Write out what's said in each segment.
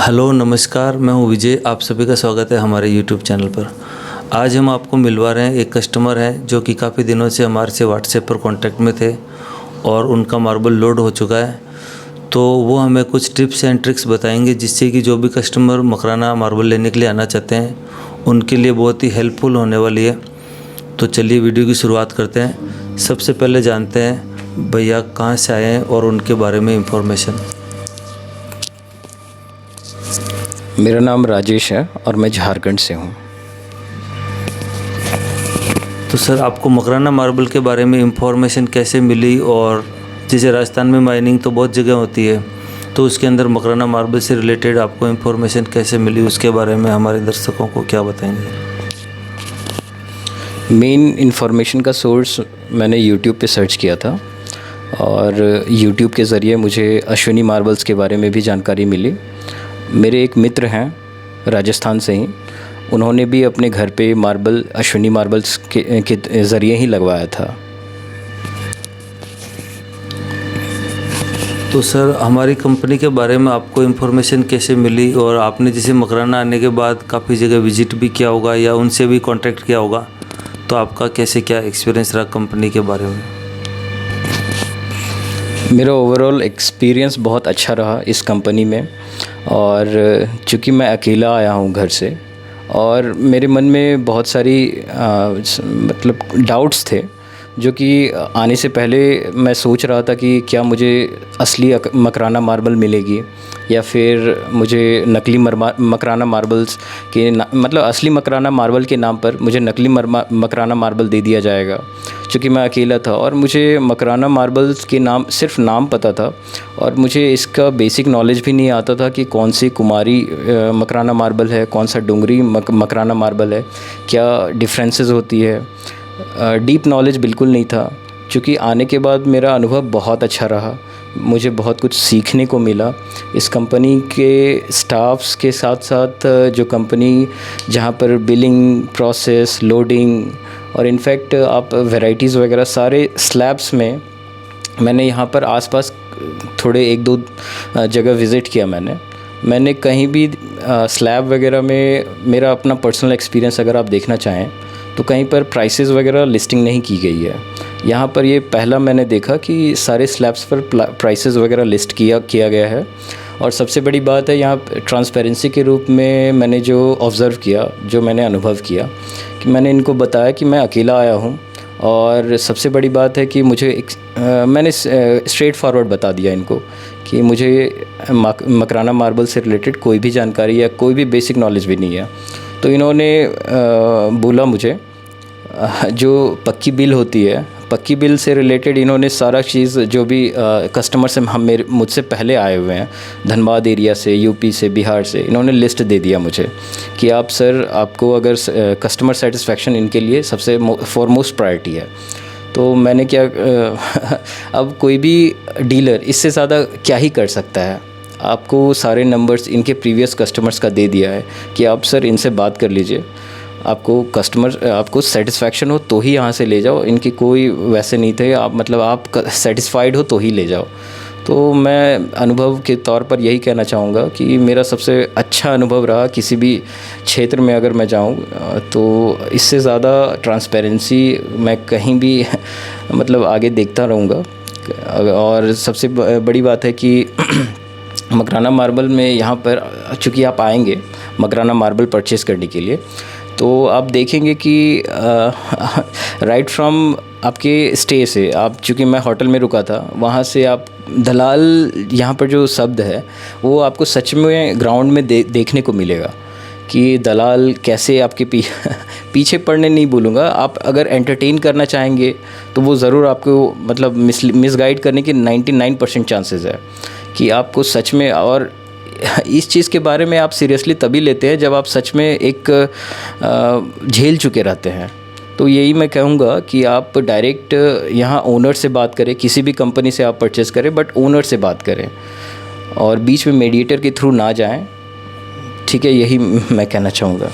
Hello नमस्कार, मैं हूँ विजय। आप सभी का स्वागत है हमारे यूट्यूब चैनल पर। आज हम आपको मिलवा रहे हैं एक कस्टमर हैं जो कि काफ़ी दिनों से हमारे से व्हाट्सएप पर कांटेक्ट में थे और उनका मार्बल लोड हो चुका है। तो वो हमें कुछ टिप्स एंड ट्रिक्स बताएंगे जिससे कि जो भी कस्टमर मकराना मार्बल लेने के लिए आना चाहते हैं उनके लिए बहुत ही हेल्पफुल होने वाली है। तो चलिए वीडियो की शुरुआत करते हैं। सबसे पहले जानते हैं भैया कहाँ से आए हैं और उनके बारे में इंफॉर्मेशन। मेरा नाम राजेश है और मैं झारखंड से हूँ। तो सर, आपको मकराना मार्बल के बारे में इंफॉर्मेशन कैसे मिली? और जैसे राजस्थान में माइनिंग तो बहुत जगह होती है, तो उसके अंदर मकराना मार्बल से रिलेटेड आपको इंफॉर्मेशन कैसे मिली, उसके बारे में हमारे दर्शकों को क्या बताएंगे? मेन इन्फॉर्मेशन का सोर्स मैंने यूट्यूब पे सर्च किया था और यूट्यूब के ज़रिए मुझे अश्विनी मार्बल्स के बारे में भी जानकारी मिली। मेरे एक मित्र हैं राजस्थान से ही, उन्होंने भी अपने घर पे मार्बल अश्विनी मार्बल्स के ज़रिए ही लगवाया था। तो सर, हमारी कंपनी के बारे में आपको इन्फॉर्मेशन कैसे मिली? और आपने जैसे मकराना आने के बाद काफ़ी जगह विजिट भी किया होगा या उनसे भी कांटेक्ट किया होगा, तो आपका कैसे क्या एक्सपीरियंस रहा कंपनी के बारे में? मेरा ओवरऑल एक्सपीरियंस बहुत अच्छा रहा इस कंपनी में। और चूँकि मैं अकेला आया हूँ घर से और मेरे मन में बहुत सारी मतलब डाउट्स थे, जो कि आने से पहले मैं सोच रहा था कि क्या मुझे असली मकराना मार्बल मिलेगी या फिर मुझे नकली मकराना मार्बल्स के मतलब असली मकराना मार्बल के नाम पर मुझे नकली मकराना मार्बल दे दिया जाएगा। क्योंकि मैं अकेला था और मुझे मकराना मार्बल्स के नाम सिर्फ नाम पता था और मुझे इसका बेसिक नॉलेज भी नहीं आता था कि कौन सी कुमारी मकराना मार्बल है, कौन सा डोंगरी मकराना मार्बल है, क्या डिफरेंसेस होती है। डीप नॉलेज बिल्कुल नहीं था। क्योंकि आने के बाद मेरा अनुभव बहुत अच्छा रहा, मुझे बहुत कुछ सीखने को मिला इस कंपनी के स्टाफ्स के साथ साथ। जो कंपनी जहाँ पर बिलिंग प्रोसेस, लोडिंग और इनफैक्ट आप वैरायटीज़ वगैरह सारे स्लैब्स में, मैंने यहाँ पर आसपास थोड़े एक दो जगह विज़िट किया। मैंने कहीं भी स्लैब वगैरह में मेरा अपना पर्सनल एक्सपीरियंस अगर आप देखना चाहें तो कहीं पर प्राइसेस वगैरह लिस्टिंग नहीं की गई है। यहाँ पर ये पहला मैंने देखा कि सारे स्लैब्स पर प्राइसेस वगैरह लिस्ट किया गया है। और सबसे बड़ी बात है यहाँ ट्रांसपेरेंसी के रूप में मैंने जो ऑब्ज़र्व किया, जो मैंने अनुभव किया, कि मैंने इनको बताया कि मैं अकेला आया हूँ। और सबसे बड़ी बात है कि मैंने स्ट्रेट फॉरवर्ड बता दिया इनको कि मुझे मकराना मार्बल से रिलेटेड कोई भी जानकारी या कोई भी बेसिक नॉलेज भी नहीं है। तो इन्होंने बोला मुझे जो पक्की बिल होती है, पक्की बिल से रिलेटेड इन्होंने सारा चीज़ जो भी कस्टमर से मुझसे पहले आए हुए हैं, धनबाद एरिया से, यूपी से, बिहार से, इन्होंने लिस्ट दे दिया मुझे कि आप सर, आपको अगर कस्टमर सेटिस्फेक्शन इनके लिए सबसे फॉरमोस्ट प्रायोरिटी है। तो मैंने क्या अब कोई भी डीलर इससे ज़्यादा क्या ही कर सकता है। आपको सारे नंबर्स इनके प्रीवियस कस्टमर्स का दे दिया है कि आप सर इनसे बात कर लीजिए, आपको सेटिस्फेक्शन हो तो ही यहाँ से ले जाओ। इनकी कोई वैसे नहीं थे, आप सेटिस्फाइड हो तो ही ले जाओ। तो मैं अनुभव के तौर पर यही कहना चाहूँगा कि मेरा सबसे अच्छा अनुभव रहा किसी भी क्षेत्र में अगर मैं जाऊँ तो इससे ज़्यादा ट्रांसपेरेंसी मैं कहीं भी मतलब आगे देखता रहूँगा। और सबसे बड़ी बात है कि मकराना मार्बल में यहाँ पर चूँकि आप आएंगे मकराना मार्बल परचेज़ करने के लिए, तो आप देखेंगे कि राइट फ्रॉम आपके स्टे से, आप चूँकि मैं होटल में रुका था, वहाँ से आप दलाल, यहाँ पर जो शब्द है वो आपको सच में ग्राउंड में देखने को मिलेगा कि दलाल कैसे आपके पीछे पड़ने नहीं बोलूँगा, आप अगर एंटरटेन करना चाहेंगे तो वो ज़रूर आपको मतलब मिसगाइड करने के 99% चांसेस है कि आपको सच में। और इस चीज़ के बारे में आप सीरियसली तभी लेते हैं जब आप सच में एक झेल चुके रहते हैं। तो यही मैं कहूँगा कि आप डायरेक्ट यहाँ ओनर से बात करें, किसी भी कंपनी से आप परचेज़ करें बट ओनर से बात करें और बीच में मीडिएटर के थ्रू ना जाएं। ठीक है, यही मैं कहना चाहूँगा।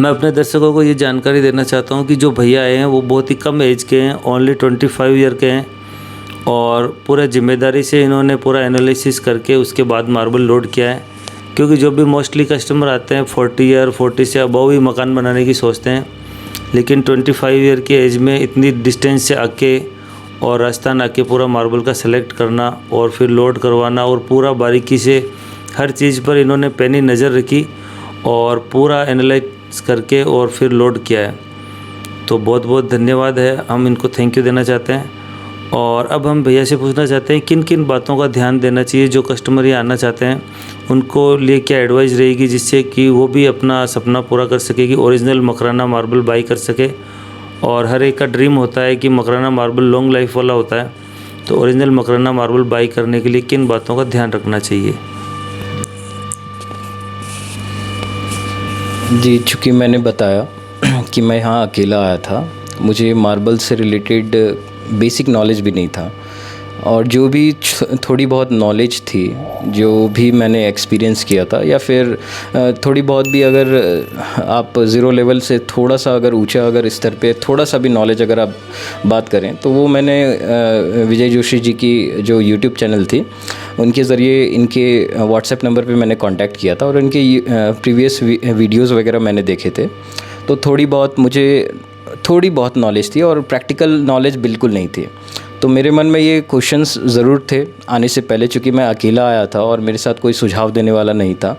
मैं अपने दर्शकों को ये जानकारी देना चाहता हूँ कि जो भैया आए हैं वो बहुत ही कम एज के हैं, ओनली 25 ईयर के हैं और पूरा जिम्मेदारी से इन्होंने पूरा एनालिसिस करके उसके बाद मार्बल लोड किया है क्योंकि जो भी मोस्टली कस्टमर आते हैं 40 ईयर 40 से अबव ही मकान बनाने की सोचते हैं, लेकिन 25 ईयर की एज में इतनी डिस्टेंस से आके और राजस्थान आके पूरा मार्बल का सेलेक्ट करना और फिर लोड करवाना और पूरा बारीकी से हर चीज़ पर इन्होंने पैनी नज़र रखी और पूरा एनालाइज करके और फिर लोड किया है। तो बहुत बहुत धन्यवाद है, हम इनको थैंक यू देना चाहते हैं। और अब हम भैया से पूछना चाहते हैं किन किन बातों का ध्यान देना चाहिए, जो कस्टमर ये आना चाहते हैं उनको लिए क्या एडवाइस रहेगी जिससे कि वो भी अपना सपना पूरा कर सके कि ओरिजिनल मकराना मार्बल बाई कर सके। और हर एक का ड्रीम होता है कि मकराना मार्बल लॉन्ग लाइफ वाला होता है, तो ओरिजिनल मकराना मार्बल बाई करने के लिए किन बातों का ध्यान रखना चाहिए? जी, चूँकि मैंने बताया कि मैं यहाँ अकेला आया था, मुझे मार्बल से रिलेटेड बेसिक नॉलेज भी नहीं था, और जो भी थोड़ी बहुत नॉलेज थी, जो भी मैंने एक्सपीरियंस किया था, या फिर थोड़ी बहुत भी अगर आप ज़ीरो लेवल से थोड़ा सा अगर ऊंचा अगर स्तर पे थोड़ा सा भी नॉलेज अगर आप बात करें, तो वो मैंने विजय जोशी जी की जो यूट्यूब चैनल थी उनके ज़रिए इनके व्हाट्सएप नंबर पे मैंने कांटेक्ट किया था और इनके प्रीवियस वीडियोज़ वगैरह मैंने देखे थे। तो थोड़ी बहुत नॉलेज थी और प्रैक्टिकल नॉलेज बिल्कुल नहीं थी। तो मेरे मन में ये क्वेश्चंस ज़रूर थे आने से पहले, चूँकि मैं अकेला आया था और मेरे साथ कोई सुझाव देने वाला नहीं था,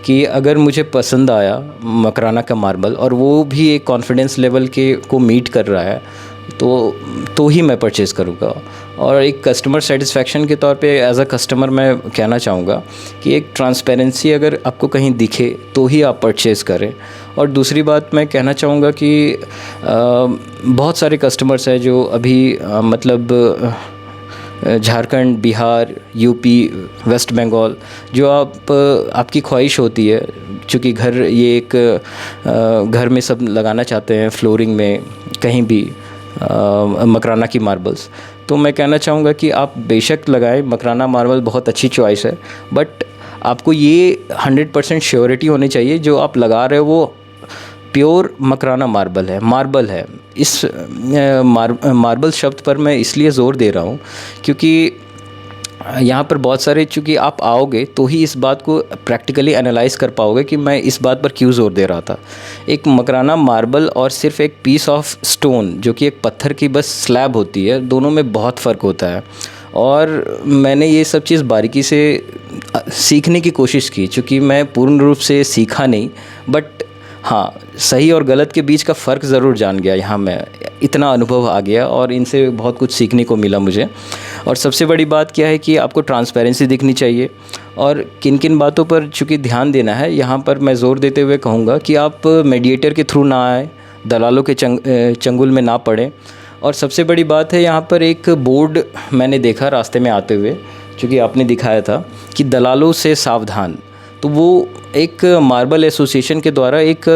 कि अगर मुझे पसंद आया मकराना का मार्बल और वो भी एक कॉन्फिडेंस लेवल को मीट कर रहा है तो ही मैं परचेज़ करूँगा। और एक कस्टमर सेटिस्फेक्शन के तौर पे एज अ कस्टमर मैं कहना चाहूँगा कि एक ट्रांसपेरेंसी अगर आपको कहीं दिखे तो ही आप परचेज़ करें। और दूसरी बात मैं कहना चाहूँगा कि बहुत सारे कस्टमर्स हैं जो अभी झारखंड, बिहार, यूपी, वेस्ट बंगाल, जो आपकी ख्वाहिश होती है, चूँकि घर में सब लगाना चाहते हैं, फ्लोरिंग में कहीं भी मकराना की मार्बल्स, तो मैं कहना चाहूँगा कि आप बेशक लगाएं। मकराना मार्बल बहुत अच्छी चॉइस है, बट आपको ये 100% श्योरिटी होनी चाहिए जो आप लगा रहे हो वो प्योर मकराना मार्बल है। इस मार्बल शब्द पर मैं इसलिए ज़ोर दे रहा हूँ क्योंकि यहाँ पर बहुत सारे, चूँकि आप आओगे तो ही इस बात को प्रैक्टिकली एनालाइज़ कर पाओगे कि मैं इस बात पर क्यों ज़ोर दे रहा था। एक मकराना मार्बल और सिर्फ एक पीस ऑफ स्टोन जो कि एक पत्थर की बस स्लैब होती है, दोनों में बहुत फ़र्क होता है। और मैंने ये सब चीज़ बारीकी से सीखने की कोशिश की, चूँकि मैं पूर्ण रूप से सीखा नहीं, बट हाँ, सही और गलत के बीच का फ़र्क ज़रूर जान गया। यहाँ मैं इतना अनुभव आ गया और इनसे बहुत कुछ सीखने को मिला मुझे। और सबसे बड़ी बात क्या है कि आपको ट्रांसपेरेंसी दिखनी चाहिए, और किन किन बातों पर चूँकि ध्यान देना है, यहाँ पर मैं ज़ोर देते हुए कहूँगा कि आप मीडिएटर के थ्रू ना आए, दलालों के चंगुल में ना पड़ें। और सबसे बड़ी बात है, यहाँ पर एक बोर्ड मैंने देखा रास्ते में आते हुए, चूँकि आपने दिखाया था कि दलालों से सावधान। तो वो एक मार्बल एसोसिएशन के द्वारा एक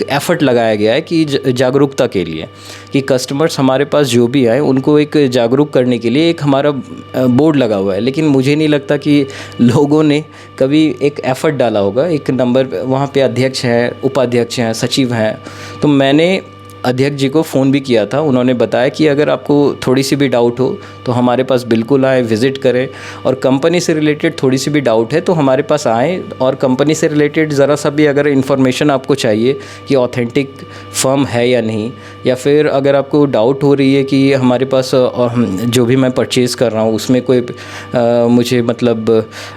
एफ़र्ट लगाया गया है कि जागरूकता के लिए, कि कस्टमर्स हमारे पास जो भी आए उनको एक जागरूक करने के लिए एक हमारा बोर्ड लगा हुआ है। लेकिन मुझे नहीं लगता कि लोगों ने कभी एक एफ़र्ट डाला होगा। एक नंबर वहाँ पे अध्यक्ष हैं, उपाध्यक्ष हैं, सचिव हैं। तो मैंने अध्यक्ष जी को फ़ोन भी किया था, उन्होंने बताया कि अगर आपको थोड़ी सी भी डाउट हो तो हमारे पास बिल्कुल आएँ, विज़िट करें। और कंपनी से रिलेटेड थोड़ी सी भी डाउट है तो हमारे पास आएँ, और कंपनी से रिलेटेड ज़रा सा भी अगर इन्फॉर्मेशन आपको चाहिए कि ऑथेंटिक फर्म है या नहीं, या फिर अगर आपको डाउट हो रही है कि हमारे पास जो भी मैं परचेज़ कर रहा हूँ उसमें कोई मुझे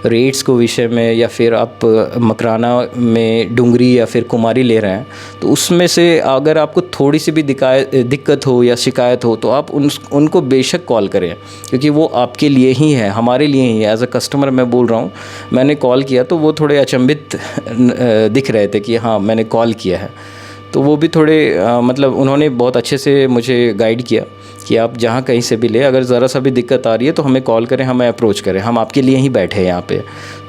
रेट्स को विषय में, या फिर आप मकराना में डुंगरी या फिर कुमारी ले रहे हैं, तो उसमें से अगर आपको थोड़ी सी भी दिक्कत हो या शिकायत हो तो आप उनको बेशक कॉल करें, क्योंकि वो आपके लिए ही है, हमारे लिए ही है। एज अ कस्टमर मैं बोल रहा हूँ, मैंने कॉल किया तो वो थोड़े अचंभित दिख रहे थे कि हाँ मैंने कॉल किया है। तो वो भी थोड़े उन्होंने बहुत अच्छे से मुझे गाइड किया कि आप जहाँ कहीं से भी ले, अगर ज़रा सा भी दिक्कत आ रही है तो हमें कॉल करें, हमें अप्रोच करें, हम आपके लिए ही बैठे हैं यहाँ पे।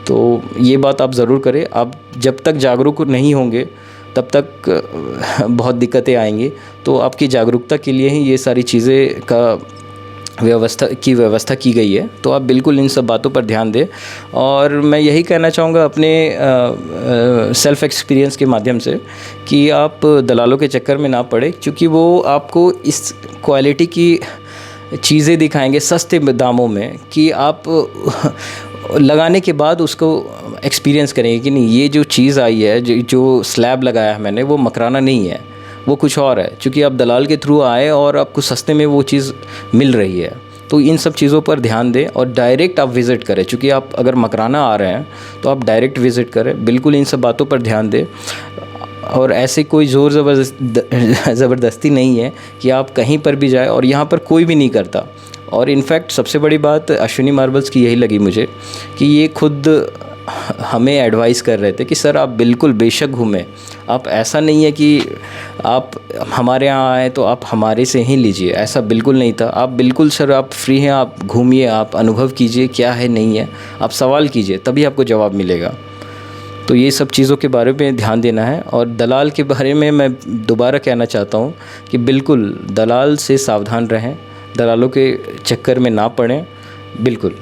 तो ये बात आप ज़रूर करें। आप जब तक जागरूक नहीं होंगे तब तक बहुत दिक्कतें आएंगी। तो आपकी जागरूकता के लिए ही ये सारी चीज़ें का व्यवस्था की गई है। तो आप बिल्कुल इन सब बातों पर ध्यान दें। और मैं यही कहना चाहूँगा अपने सेल्फ़ एक्सपीरियंस के माध्यम से कि आप दलालों के चक्कर में ना पड़े, क्योंकि वो आपको इस क्वालिटी की चीज़ें दिखाएंगे सस्ते दामों में कि आप लगाने के बाद उसको एक्सपीरियंस करेंगे कि नहीं, ये जो चीज़ आई है, जो स्लैब लगाया है मैंने, वो मकराना नहीं है, वो कुछ और है। क्योंकि आप दलाल के थ्रू आए और आपको सस्ते में वो चीज़ मिल रही है, तो इन सब चीज़ों पर ध्यान दें और डायरेक्ट आप विज़िट करें। क्योंकि आप अगर मकराना आ रहे हैं तो आप डायरेक्ट विज़िट करें, बिल्कुल इन सब बातों पर ध्यान दें। और ऐसे कोई ज़ोर ज़बरदस्ती नहीं है कि आप कहीं पर भी जाए, और यहाँ पर कोई भी नहीं करता। और इनफैक्ट सबसे बड़ी बात अश्विनी मार्बल्स की यही लगी मुझे कि ये खुद हमें एडवाइस कर रहे थे कि सर आप बिल्कुल बेशक घूमें, आप ऐसा नहीं है कि आप हमारे यहाँ आए तो आप हमारे से ही लीजिए, ऐसा बिल्कुल नहीं था। आप बिल्कुल सर आप फ्री हैं, आप घूमिए, आप अनुभव कीजिए क्या है नहीं है, आप सवाल कीजिए, तभी आपको जवाब मिलेगा। तो ये सब चीज़ों के बारे में ध्यान देना है। और दलाल के बारे में मैं दोबारा कहना चाहता हूँ कि बिल्कुल दलाल से सावधान रहें, दलालों के चक्कर में ना पड़ें, बिल्कुल।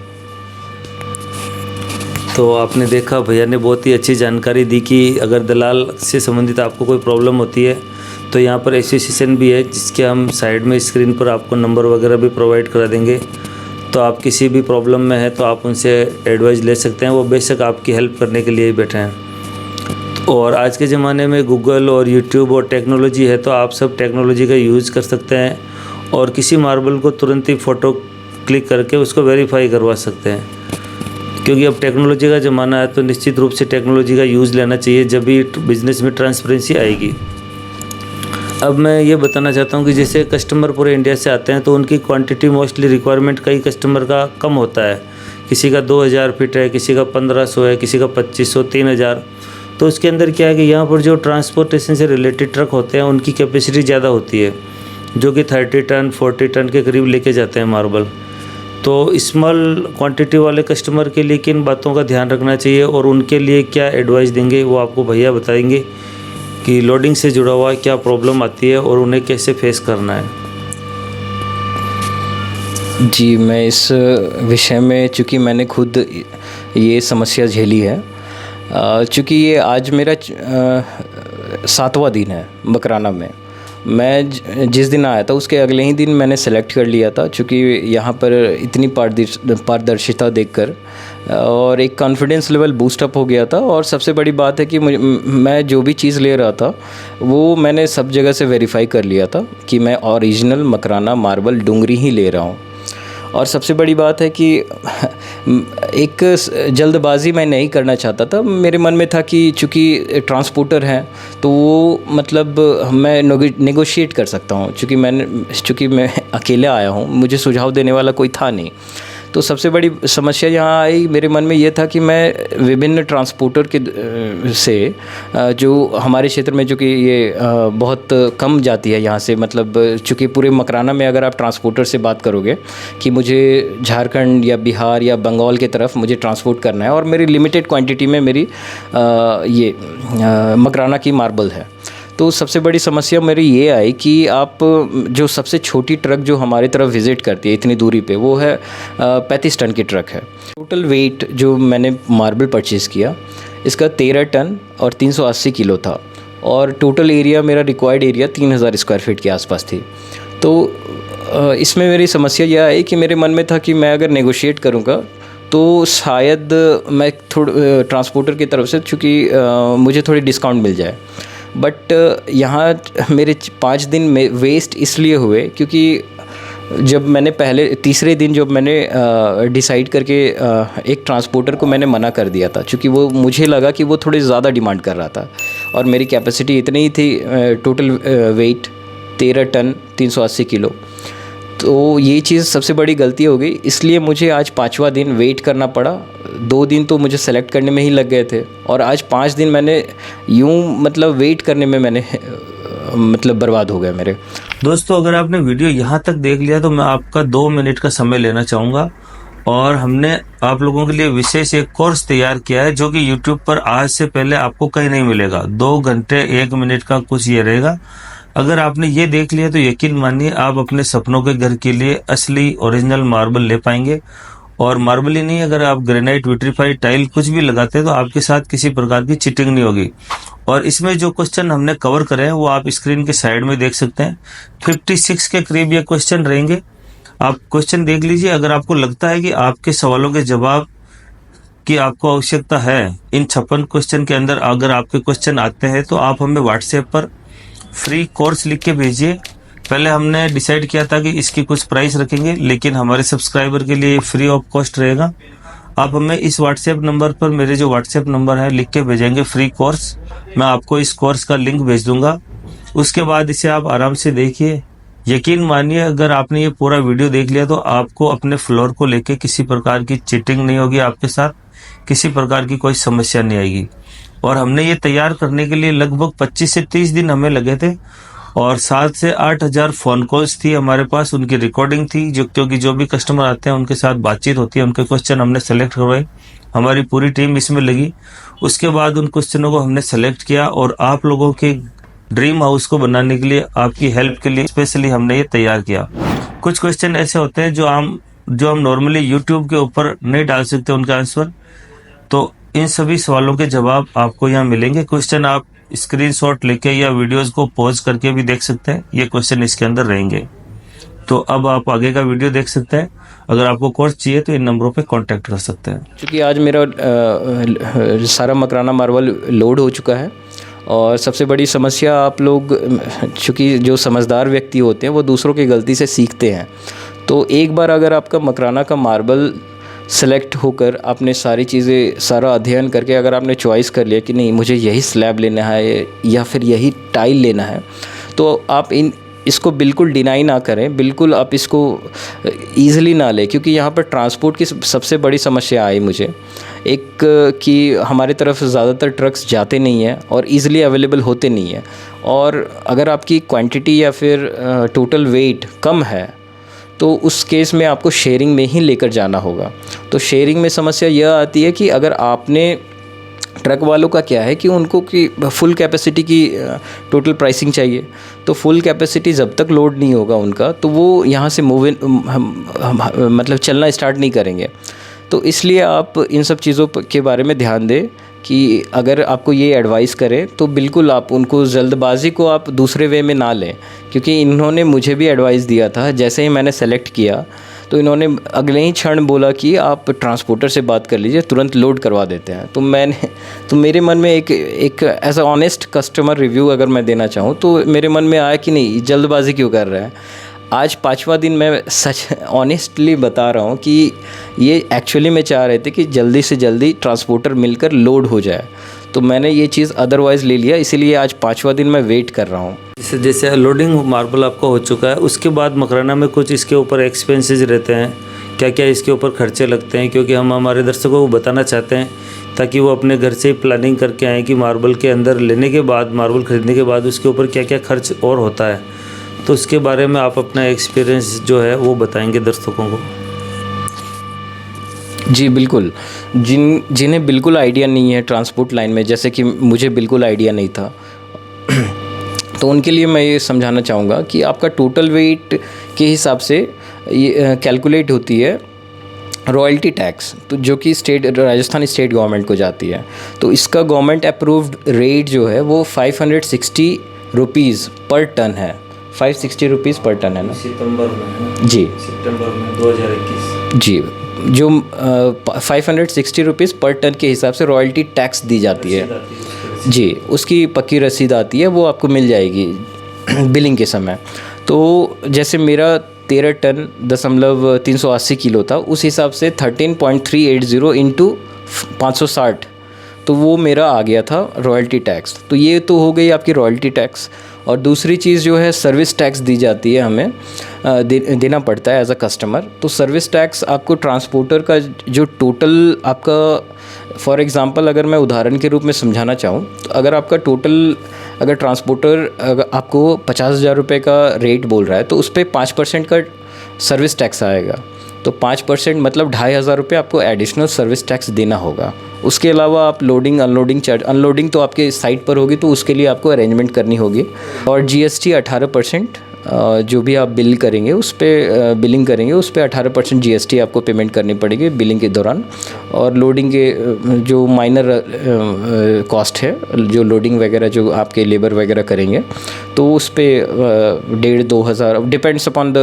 तो आपने देखा भैया ने बहुत ही अच्छी जानकारी दी कि अगर दलाल से संबंधित आपको कोई प्रॉब्लम होती है तो यहाँ पर एसोसिएशन भी है, जिसके हम साइड में स्क्रीन पर आपको नंबर वगैरह भी प्रोवाइड करा देंगे। तो आप किसी भी प्रॉब्लम में है तो आप उनसे एडवाइस ले सकते हैं, वो बेशक आपकी हेल्प करने के लिए ही बैठे हैं। और आज के ज़माने में गूगल और यूट्यूब और टेक्नोलॉजी है, तो आप सब टेक्नोलॉजी का यूज़ कर सकते हैं और किसी मार्बल को तुरंत ही फ़ोटो क्लिक करके उसको वेरीफाई करवा सकते हैं। क्योंकि अब टेक्नोलॉजी का ज़माना है, तो निश्चित रूप से टेक्नोलॉजी का यूज़ लेना चाहिए, जब भी बिज़नेस में ट्रांसपेरेंसी आएगी। अब मैं ये बताना चाहता हूँ कि जैसे कस्टमर पूरे इंडिया से आते हैं तो उनकी क्वांटिटी मोस्टली रिक्वायरमेंट कई कस्टमर का कम होता है। किसी का 2000 फीट है, किसी का 1500 है, किसी का 2500, 3000। तो उसके अंदर क्या है कि यहाँ पर जो ट्रांसपोर्टेशन से रिलेटेड ट्रक होते हैं उनकी कैपेसिटी ज़्यादा होती है, जो कि 30 टन 40 टन के करीब लेके जाते हैं मार्बल। तो स्मॉल क्वांटिटी वाले कस्टमर के लिए किन बातों का ध्यान रखना चाहिए और उनके लिए क्या एडवाइस देंगे, वो आपको भैया बताएंगे कि लोडिंग से जुड़ा हुआ क्या प्रॉब्लम आती है और उन्हें कैसे फेस करना है। जी, मैं इस विषय में, चूँकि मैंने खुद ये समस्या झेली है, चूँकि ये आज मेरा 7वां दिन है मकराना में। मैं जिस दिन आया था उसके अगले ही दिन मैंने सेलेक्ट कर लिया था, क्योंकि यहाँ पर इतनी पारदर्शिता देखकर और एक कॉन्फिडेंस लेवल बूस्ट अप हो गया था। और सबसे बड़ी बात है कि मैं जो भी चीज़ ले रहा था वो मैंने सब जगह से वेरीफाई कर लिया था कि मैं ओरिजिनल मकराना मार्बल डूंगरी ही ले रहा हूँ। और सबसे बड़ी बात है कि एक जल्दबाजी मैं नहीं करना चाहता था। मेरे मन में था कि चूँकि ट्रांसपोर्टर हैं तो वो मतलब मैं नेगोशिएट कर सकता हूँ, चूँकि मैं अकेले आया हूँ, मुझे सुझाव देने वाला कोई था नहीं। तो सबसे बड़ी समस्या यहाँ आई मेरे मन में ये था कि मैं विभिन्न ट्रांसपोर्टर के से जो हमारे क्षेत्र में, जो कि ये बहुत कम जाती है यहाँ से, मतलब चूँकि पूरे मकराना में अगर आप ट्रांसपोर्टर से बात करोगे कि मुझे झारखंड या बिहार या बंगाल के तरफ मुझे ट्रांसपोर्ट करना है और मेरी लिमिटेड क्वांटिटी में मेरी ये मकराना की मार्बल है, तो सबसे बड़ी समस्या मेरी ये आई कि आप जो सबसे छोटी ट्रक जो हमारे तरफ विज़िट करती है इतनी दूरी पे, वो है 35 टन की ट्रक है। टोटल वेट जो मैंने मार्बल परचेज़ किया इसका 13 टन और 380 किलो था, और टोटल एरिया मेरा रिक्वायर्ड एरिया 3000 स्क्वायर फीट के आसपास थी। तो इसमें मेरी समस्या यह आई कि मेरे मन में था कि मैं अगर नेगोशिएट करूँगा तो शायद मैं ट्रांसपोर्टर की तरफ से, चूँकि मुझे थोड़ी डिस्काउंट मिल जाए। बट यहाँ मेरे 5 दिन में वेस्ट इसलिए हुए क्योंकि जब मैंने तीसरे दिन जब मैंने डिसाइड करके एक ट्रांसपोर्टर को मैंने मना कर दिया था, क्योंकि वो मुझे लगा कि वो थोड़ी ज़्यादा डिमांड कर रहा था और मेरी कैपेसिटी इतनी ही थी, टोटल वेट 13 टन 380 किलो। तो ये चीज़ सबसे बड़ी गलती हो गई, इसलिए मुझे आज 5वां दिन वेट करना पड़ा। 2 दिन तो मुझे सेलेक्ट करने में ही लग गए थे और आज 5 दिन मैंने यूँ मतलब वेट करने में मैंने मतलब बर्बाद हो गया मेरे। दोस्तों, अगर आपने वीडियो यहाँ तक देख लिया तो मैं आपका 2 मिनट का समय लेना चाहूँगा। और हमने आप लोगों के लिए विशेष एक कोर्स तैयार किया है जो कि YouTube पर आज से पहले आपको कहीं नहीं मिलेगा। 2 घंटे 1 मिनट का कुछ ये रहेगा। अगर आपने ये देख लिया तो यकीन मानिए आप अपने सपनों के घर के लिए असली ओरिजिनल मार्बल ले पाएंगे। और मार्बल ही नहीं, अगर आप ग्रेनाइट, विट्रीफाइड टाइल कुछ भी लगाते हैं तो आपके साथ किसी प्रकार की चीटिंग नहीं होगी। और इसमें जो क्वेश्चन हमने कवर करे हैं वो आप स्क्रीन के साइड में देख सकते हैं। 56 के करीब ये क्वेश्चन रहेंगे। आप क्वेश्चन देख लीजिए। अगर आपको लगता है कि आपके सवालों के जवाब की आपको आवश्यकता है, इन 56 क्वेश्चन के अंदर अगर आपके क्वेश्चन आते हैं तो आप हमें व्हाट्सएप पर फ्री कोर्स लिख के भेजिए। पहले हमने डिसाइड किया था कि इसकी कुछ प्राइस रखेंगे, लेकिन हमारे सब्सक्राइबर के लिए फ्री ऑफ कॉस्ट रहेगा। आप हमें इस व्हाट्सएप नंबर पर, मेरे जो व्हाट्सएप नंबर है, लिख के भेजेंगे फ्री कोर्स। मैं आपको इस कोर्स का लिंक भेज दूंगा। उसके बाद इसे आप आराम से देखिए। यकीन मानिए, अगर आपने ये पूरा वीडियो देख लिया तो आपको अपने फ्लोर को लेके किसी प्रकार की चीटिंग नहीं होगी, आपके साथ किसी प्रकार की कोई समस्या नहीं आएगी। और हमने ये तैयार करने के लिए लगभग 25 से 30 दिन हमें लगे थे, और 7 से 8 हजार फ़ोन कॉल्स थी हमारे पास, उनकी रिकॉर्डिंग थी, जो क्योंकि जो भी कस्टमर आते हैं उनके साथ बातचीत होती है, उनके क्वेश्चन हमने सेलेक्ट करवाए, हमारी पूरी टीम इसमें लगी। उसके बाद उन क्वेश्चनों को हमने सेलेक्ट किया और आप लोगों के ड्रीम हाउस को बनाने के लिए, आपकी हेल्प के लिए स्पेशली हमने ये तैयार किया। कुछ क्वेश्चन ऐसे होते हैं जो हम नॉर्मली यूट्यूब के ऊपर नहीं डाल सकते उनका आंसर, तो इन सभी सवालों के जवाब आपको यहाँ मिलेंगे। क्वेश्चन आप स्क्रीनशॉट लेके या वीडियोस को पॉज करके भी देख सकते हैं, ये क्वेश्चन इसके अंदर रहेंगे। तो अब आप आगे का वीडियो देख सकते हैं। अगर आपको कोर्स चाहिए तो इन नंबरों पे कांटेक्ट कर सकते हैं। क्योंकि आज मेरा सारा मकराना मार्बल लोड हो चुका है, और सबसे बड़ी समस्या आप लोग, चूँकि जो समझदार व्यक्ति होते हैं वो दूसरों की गलती से सीखते हैं। तो एक बार अगर आपका मकराना का मार्बल सेलेक्ट होकर आपने सारी चीज़ें, सारा अध्ययन करके अगर आपने चॉइस कर लिया कि नहीं मुझे यही स्लैब लेना है या फिर यही टाइल लेना है, तो आप इसको बिल्कुल डिनाई ना करें, बिल्कुल आप इसको ईज़िली ना लें। क्योंकि यहाँ पर ट्रांसपोर्ट की सबसे बड़ी समस्या आई मुझे, एक कि हमारे तरफ ज़्यादातर ट्रक्स जाते नहीं हैं और ईज़िली अवेलेबल होते नहीं हैं, और अगर आपकी क्वांटिटी या फिर टोटल वेट कम है तो उस केस में आपको शेयरिंग में ही लेकर जाना होगा। तो शेयरिंग में समस्या यह आती है कि अगर आपने, ट्रक वालों का क्या है कि उनको कि फुल कैपेसिटी की टोटल प्राइसिंग चाहिए, तो फुल कैपेसिटी जब तक लोड नहीं होगा उनका, तो वो यहाँ से मूव इन मतलब चलना स्टार्ट नहीं करेंगे। तो इसलिए आप इन सब चीज़ों के बारे में ध्यान दें कि अगर आपको ये एडवाइस करें तो बिल्कुल आप उनको, जल्दबाजी को आप दूसरे वे में ना लें। क्योंकि इन्होंने मुझे भी एडवाइस दिया था, जैसे ही मैंने सेलेक्ट किया तो इन्होंने अगले ही क्षण बोला कि आप ट्रांसपोर्टर से बात कर लीजिए, तुरंत लोड करवा देते हैं। तो मेरे मन में एक as a honest customer review अगर मैं देना चाहूँ तो मेरे मन में आया कि नहीं, जल्दबाजी क्यों कर रहा है। आज 5वां दिन मैं सच ऑनेस्टली बता रहा हूँ कि ये एक्चुअली में चाह रहे थे कि जल्दी से जल्दी ट्रांसपोर्टर मिलकर लोड हो जाए, तो मैंने ये चीज़ अदरवाइज़ ले लिया, इसीलिए आज 5वां दिन मैं वेट कर रहा हूँ। जैसे लोडिंग मार्बल आपका हो चुका है, उसके बाद मकराना में कुछ इसके ऊपर एक्सपेंसेस रहते हैं, क्या क्या इसके ऊपर खर्चे लगते हैं, क्योंकि हम हमारे दर्शकों को बताना चाहते हैं ताकि वो अपने घर से ही प्लानिंग करके आएँ कि मार्बल के अंदर लेने के बाद, मार्बल ख़रीदने के बाद उसके ऊपर क्या क्या खर्च और होता है। तो उसके बारे में आप अपना एक्सपीरियंस जो है वो बताएंगे दर्शकों को। जी बिल्कुल, जिन्हें बिल्कुल आइडिया नहीं है ट्रांसपोर्ट लाइन में, जैसे कि मुझे बिल्कुल आइडिया नहीं था तो उनके लिए मैं ये समझाना चाहूँगा कि आपका टोटल वेट के हिसाब से ये कैलकुलेट होती है रॉयल्टी टैक्स, तो जो कि राजस्थान स्टेट गवर्नमेंट को जाती है। तो इसका गवर्नमेंट अप्रूव्ड रेट जो है वो 560 रुपीज़ पर टन है। 560 रुपीज़ पर टन है ना, सितंबर में जी, सितंबर में 2021 जी, जो 560 रुपीज़ पर टन के हिसाब से रॉयल्टी टैक्स दी जाती है जी, उसकी पक्की रसीद आती है, वो आपको मिल जाएगी बिलिंग के समय। तो जैसे मेरा 13 टन 380 किलो था, उस हिसाब से 13.380 इंटू 560, तो वो मेरा आ गया था रॉयल्टी टैक्स। तो ये तो हो गई आपकी रॉयल्टी टैक्स। और दूसरी चीज़ जो है सर्विस टैक्स दी जाती है, हमें देना पड़ता है एज अ कस्टमर। तो सर्विस टैक्स आपको ट्रांसपोर्टर का जो टोटल आपका, फॉर एग्ज़ाम्पल अगर मैं उदाहरण के रूप में समझाना चाहूँ तो अगर आपका टोटल, अगर ट्रांसपोर्टर आपको 50,000 रुपये का रेट बोल रहा है तो उस पर 5% का सर्विस टैक्स आएगा। तो 5% मतलब 2,500 रुपये आपको एडिशनल सर्विस टैक्स देना होगा। उसके अलावा आप लोडिंग अनलोडिंग चार्ज, अनलोडिंग तो आपके साइट पर होगी तो उसके लिए आपको अरेंजमेंट करनी होगी। और GST 18% जो भी आप बिल करेंगे उस पे बिलिंग करेंगे उस पे 18% जीएसटी आपको पेमेंट करनी पड़ेगी बिलिंग के दौरान। और लोडिंग के जो माइनर कॉस्ट है, जो लोडिंग वगैरह जो आपके लेबर वगैरह करेंगे, तो उस पे 1,500-2,000 डिपेंड्स अपॉन द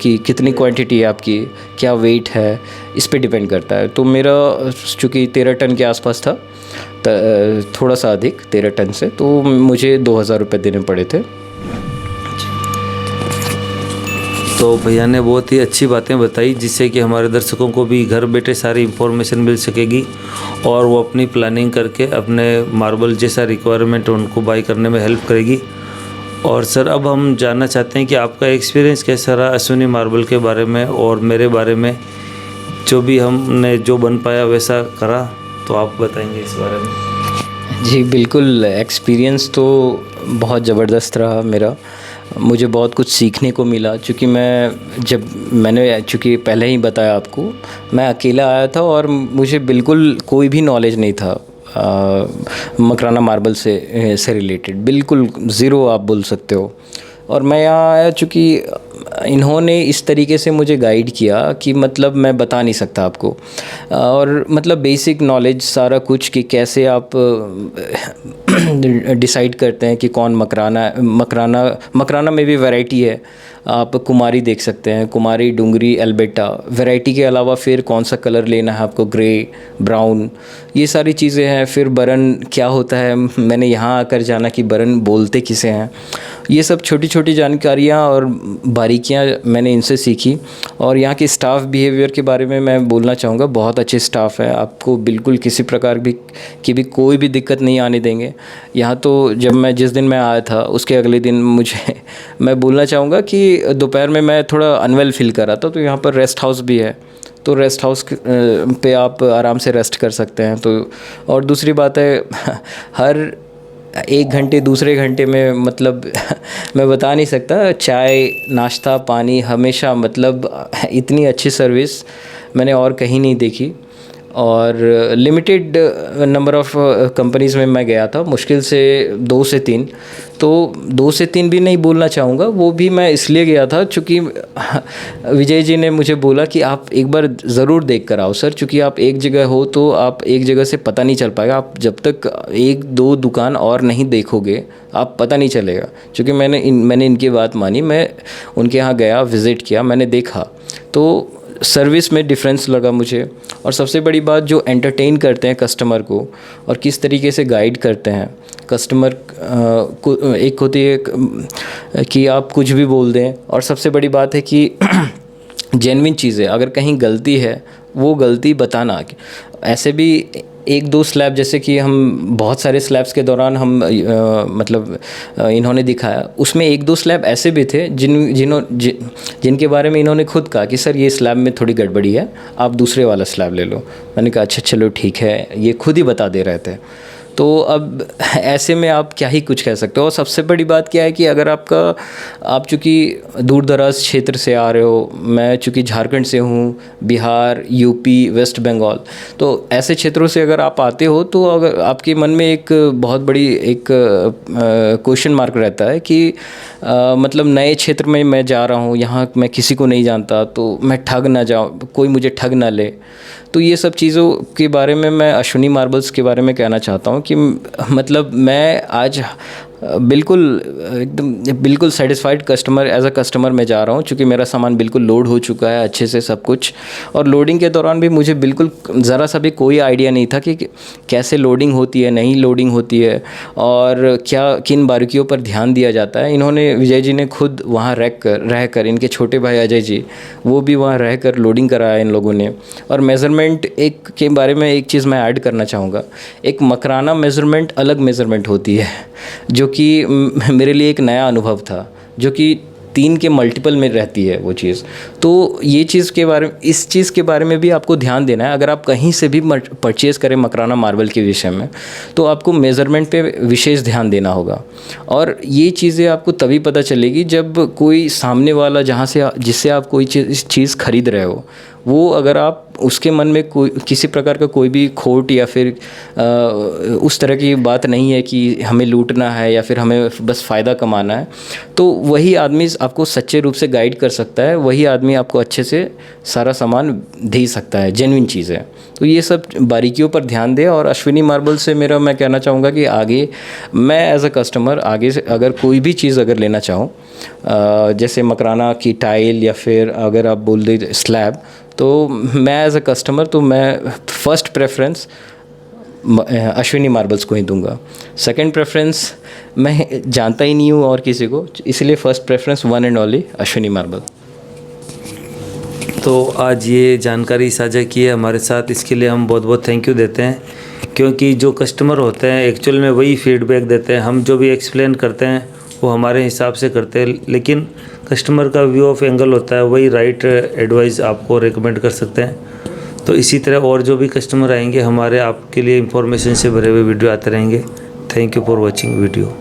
कि कितनी क्वांटिटी है आपकी, क्या वेट है, इस पे डिपेंड करता है। तो मेरा चूँकि 13 टन के आसपास था, थोड़ा सा अधिक 13 टन से, तो मुझे 2,000 रुपये देने पड़े थे। तो भैया ने बहुत ही अच्छी बातें बताई जिससे कि हमारे दर्शकों को भी घर बैठे सारी इन्फॉर्मेशन मिल सकेगी और वो अपनी प्लानिंग करके अपने मार्बल जैसा रिक्वायरमेंट उनको बाई करने में हेल्प करेगी। और सर अब हम जानना चाहते हैं कि आपका एक्सपीरियंस कैसा रहा अश्विनी मार्बल के बारे में और मेरे बारे में, जो भी हमने जो बन पाया वैसा करा, तो आप बताएंगे इस बारे में। जी बिल्कुल, एक्सपीरियंस तो बहुत ज़बरदस्त रहा मेरा। मुझे बहुत कुछ सीखने को मिला, क्योंकि मैंने चूँकि पहले ही बताया आपको, मैं अकेला आया था और मुझे बिल्कुल कोई भी नॉलेज नहीं था मकराना मार्बल से रिलेटेड, बिल्कुल ज़ीरो आप बोल सकते हो। और मैं यहाँ आया चूँकि इन्होंने इस तरीके से मुझे गाइड किया कि मतलब मैं बता नहीं सकता आपको। और मतलब बेसिक नॉलेज सारा कुछ कि कैसे आप डिसाइड करते हैं कि कौन मकराना में भी वैरायटी है। आप कुमारी देख सकते हैं, कुमारी, डुंगरी, एल्बेटा। वैरायटी के अलावा फिर कौन सा कलर लेना है आपको, ग्रे, ब्राउन, ये सारी चीज़ें हैं। फिर बरन क्या होता है, मैंने यहाँ आकर जाना कि बरन बोलते किसे हैं। ये सब छोटी छोटी जानकारियाँ और बारीकियाँ मैंने इनसे सीखी। और यहाँ के स्टाफ बिहेवियर के बारे में मैं बोलना चाहूँगा, बहुत अच्छे स्टाफ है, आपको बिल्कुल किसी प्रकार की भी कोई भी दिक्कत नहीं आने देंगे। यहाँ तो जिस दिन मैं आया था उसके अगले दिन मैं बोलना चाहूँगा कि दोपहर में मैं थोड़ा अनवेल फील कर रहा था, तो यहाँ पर रेस्ट हाउस भी है, तो रेस्ट हाउस पे आप आराम से रेस्ट कर सकते हैं। तो और दूसरी बात है, हर 1 घंटे दूसरे घंटे में मतलब मैं बता नहीं सकता, चाय, नाश्ता, पानी हमेशा, मतलब इतनी अच्छी सर्विस मैंने और कहीं नहीं देखी। और लिमिटेड नंबर ऑफ़ कंपनीज़ में मैं गया था, मुश्किल से 2 से 3, तो 2 से 3 भी नहीं बोलना चाहूँगा, वो भी मैं इसलिए गया था चूँकि विजय जी ने मुझे बोला कि आप एक बार ज़रूर देख कर आओ सर, चूँकि आप एक जगह हो तो आप एक जगह से पता नहीं चल पाएगा, आप जब तक 1-2 दुकान और नहीं देखोगे आप पता नहीं चलेगा। चूँकि मैंने इनकी बात मानी, मैं उनके यहाँ गया, विज़िट किया, मैंने देखा, तो सर्विस में डिफरेंस लगा मुझे। और सबसे बड़ी बात, जो एंटरटेन करते हैं कस्टमर को और किस तरीके से गाइड करते हैं कस्टमर को, एक होती है कि आप कुछ भी बोल दें, और सबसे बड़ी बात है कि जेन्युइन चीज़ें, अगर कहीं गलती है वो गलती बताना। ऐसे भी 1-2 स्लैब, जैसे कि हम बहुत सारे स्लैब्स के दौरान हम इन्होंने दिखाया, उसमें 1-2 स्लैब ऐसे भी थे जिनके बारे में इन्होंने खुद कहा कि सर ये स्लैब में थोड़ी गड़बड़ी है, आप दूसरे वाला स्लैब ले लो। मैंने कहा अच्छा चलो ठीक है, ये खुद ही बता दे रहे थे। तो अब ऐसे में आप क्या ही कुछ कह सकते हो। और सबसे बड़ी बात क्या है कि अगर आप चूँकि दूर दराज क्षेत्र से आ रहे हो, मैं चूँकि झारखंड से हूँ, बिहार, यूपी, वेस्ट बंगाल, तो ऐसे क्षेत्रों से अगर आप आते हो तो अगर आपके मन में एक बहुत बड़ी एक क्वेश्चन मार्क रहता है कि मतलब नए क्षेत्र में मैं जा रहा हूँ, यहाँ मैं किसी को नहीं जानता, तो मैं ठग ना जाऊँ, कोई मुझे ठग ना ले। तो ये सब चीज़ों के बारे में मैं अश्विनी मार्बल्स के बारे में कहना चाहता हूँ कि मतलब मैं आज बिल्कुल satisfied customer, as a customer मैं जा रहा हूँ, क्योंकि मेरा सामान बिल्कुल लोड हो चुका है अच्छे से सब कुछ। और लोडिंग के दौरान भी मुझे बिल्कुल ज़रा सा भी कोई आइडिया नहीं था कि कैसे लोडिंग होती है, नहीं लोडिंग होती है, और किन बारीकियों पर ध्यान दिया जाता है। इन्होंने, विजय जी ने खुद वहाँ रह कर इनके छोटे भाई अजय जी, वो भी वहाँ रह कर लोडिंग कराया इन लोगों ने। और मेज़रमेंट के बारे में एक चीज़ मैं ऐड करना चाहूँगा, एक मकराना मेज़रमेंट अलग मेज़रमेंट होती है, जो कि मेरे लिए एक नया अनुभव था, जो कि 3 के मल्टीपल में रहती है वो चीज़। तो ये चीज़ के बारे में, इस चीज़ के बारे में भी आपको ध्यान देना है। अगर आप कहीं से भी परचेज़ करें मकराना मार्बल के विषय में, तो आपको मेज़रमेंट पे विशेष ध्यान देना होगा। और ये चीज़ें आपको तभी पता चलेगी जब कोई सामने वाला जिससे आप कोई चीज़ खरीद रहे हो, वो अगर आप उसके मन में कोई किसी प्रकार का कोई भी खोट या फिर उस तरह की बात नहीं है कि हमें लूटना है या फिर हमें बस फ़ायदा कमाना है, तो वही आदमी आपको सच्चे रूप से गाइड कर सकता है, वही आदमी आपको अच्छे से सारा सामान दे सकता है, जेन्युइन चीज़ है। तो ये सब बारीकियों पर ध्यान दें। और अश्विनी मार्बल से मैं कहना चाहूँगा कि आगे मैं एज अ कस्टमर आगे से अगर कोई भी चीज़ अगर लेना चाहूँ, जैसे मकराना की टाइल या फिर अगर आप बोल दे स्लैब, तो मैं एज अ कस्टमर तो मैं फ़र्स्ट प्रेफरेंस अश्विनी मार्बल्स को ही दूंगा। सेकंड प्रेफरेंस मैं जानता ही नहीं हूँ और किसी को, इसलिए first preference one and only Ashwini marble. तो आज ये जानकारी साझा की है हमारे साथ, इसके लिए हम बहुत बहुत थैंक यू देते हैं, क्योंकि जो कस्टमर होते हैं एक्चुअल में वही फीडबैक देते हैं। हम जो भी एक्सप्लेन करते हैं वो हमारे हिसाब से करते हैं, लेकिन कस्टमर का व्यू ऑफ एंगल होता है, वही राइट एडवाइस आपको रेकमेंड कर सकते हैं। तो इसी तरह और जो भी कस्टमर आएंगे हमारे आपके लिए इंफॉर्मेशन से भरे हुए वीडियो आते रहेंगे। Thank you for watching video.